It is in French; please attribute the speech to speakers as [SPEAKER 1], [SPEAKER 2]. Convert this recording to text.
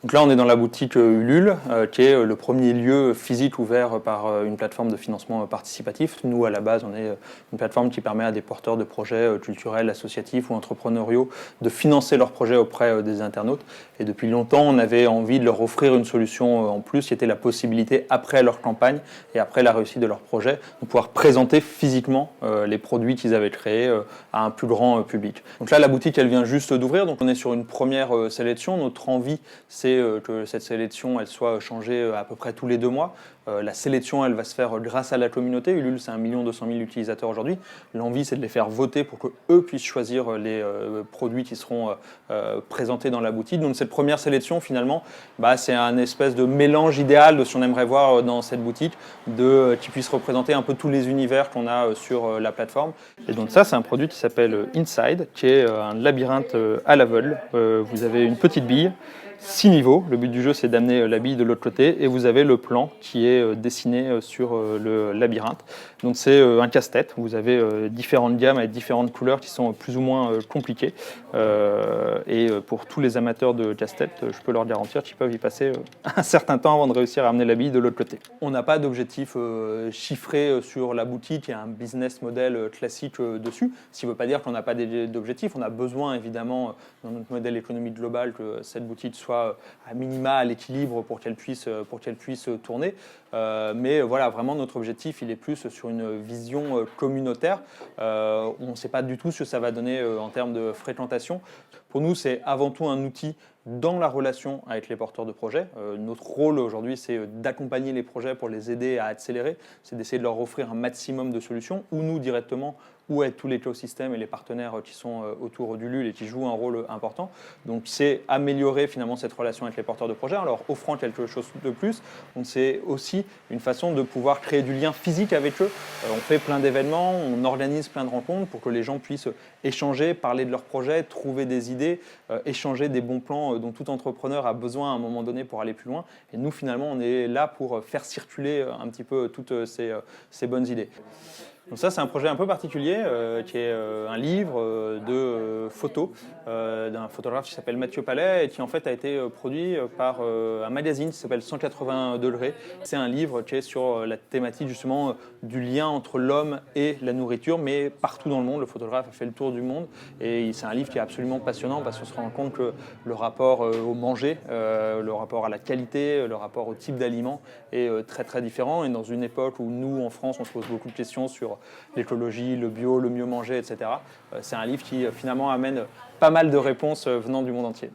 [SPEAKER 1] Donc là, on est dans la boutique Ulule, qui est le premier lieu physique ouvert par une plateforme de financement participatif. Nous, à la base, on est une plateforme qui permet à des porteurs de projets culturels, associatifs ou entrepreneuriaux de financer leurs projets auprès des internautes. Et depuis longtemps, on avait envie de leur offrir une solution en plus, qui était la possibilité, après leur campagne et après la réussite de leur projet, de pouvoir présenter physiquement les produits qu'ils avaient créés à un plus grand public. Donc là, la boutique, elle vient juste d'ouvrir, donc on est sur une première sélection. Notre envie, c'est que cette sélection elle soit changée à peu près tous les 2 mois. La sélection, elle va se faire grâce à la communauté. Ulule, c'est 1 200 000 utilisateurs aujourd'hui. L'envie, c'est de les faire voter pour qu'eux puissent choisir les produits qui seront présentés dans la boutique. Donc cette première sélection, finalement, c'est un espèce de mélange idéal de ce qu'on aimerait voir dans cette boutique, qui puisse représenter un peu tous les univers qu'on a sur la plateforme. Et donc ça, c'est un produit qui s'appelle Inside, qui est un labyrinthe à l'aveugle. Vous avez une petite bille, 6 niveaux. Le but du jeu, c'est d'amener la bille de l'autre côté et vous avez le plan qui est dessiné sur le labyrinthe. Donc c'est un casse-tête. Vous avez différentes gammes avec différentes couleurs qui sont plus ou moins compliquées. Et pour tous les amateurs de casse-tête, je peux leur garantir qu'ils peuvent y passer un certain temps avant de réussir à amener la bille de l'autre côté. On n'a pas d'objectif chiffré sur la boutique. Il y a un business model classique dessus. Ce qui ne veut pas dire qu'on n'a pas d'objectif. On a besoin évidemment dans notre modèle économique global que cette boutique soit à minima à l'équilibre pour qu'elle puisse tourner. Mais voilà, vraiment notre objectif, il est plus sur une vision communautaire. On ne sait pas du tout ce que ça va donner en termes de fréquentation. Pour nous, c'est avant tout un outil dans la relation avec les porteurs de projets. Notre rôle aujourd'hui, c'est d'accompagner les projets pour les aider à accélérer. C'est d'essayer de leur offrir un maximum de solutions, ou nous directement, ou avec tout l'écosystème et les partenaires qui sont autour d'Ulule et qui jouent un rôle important. Donc c'est améliorer finalement cette relation avec les porteurs de projets en leur offrant quelque chose de plus. Donc c'est aussi une façon de pouvoir créer du lien physique avec eux. On fait plein d'événements, on organise plein de rencontres pour que les gens puissent échanger, parler de leurs projets, trouver des idées, échanger des bons plans dont tout entrepreneur a besoin à un moment donné pour aller plus loin. Et nous, finalement, on est là pour faire circuler un petit peu toutes ces bonnes idées. Donc ça, c'est un projet un peu particulier, qui est un livre de photos d'un photographe qui s'appelle Mathieu Palais et qui en fait a été produit par un magazine qui s'appelle 180 degrés. C'est un livre qui est sur la thématique justement du lien entre l'homme et la nourriture, mais partout dans le monde. Le photographe a fait le tour du monde et c'est un livre qui est absolument passionnant parce qu'on se rend compte que le rapport au manger, le rapport à la qualité, le rapport au type d'aliments est très très différent. Et dans une époque où nous, en France, on se pose beaucoup de questions sur l'écologie, le bio, le mieux manger, etc. C'est un livre qui finalement amène pas mal de réponses venant du monde entier.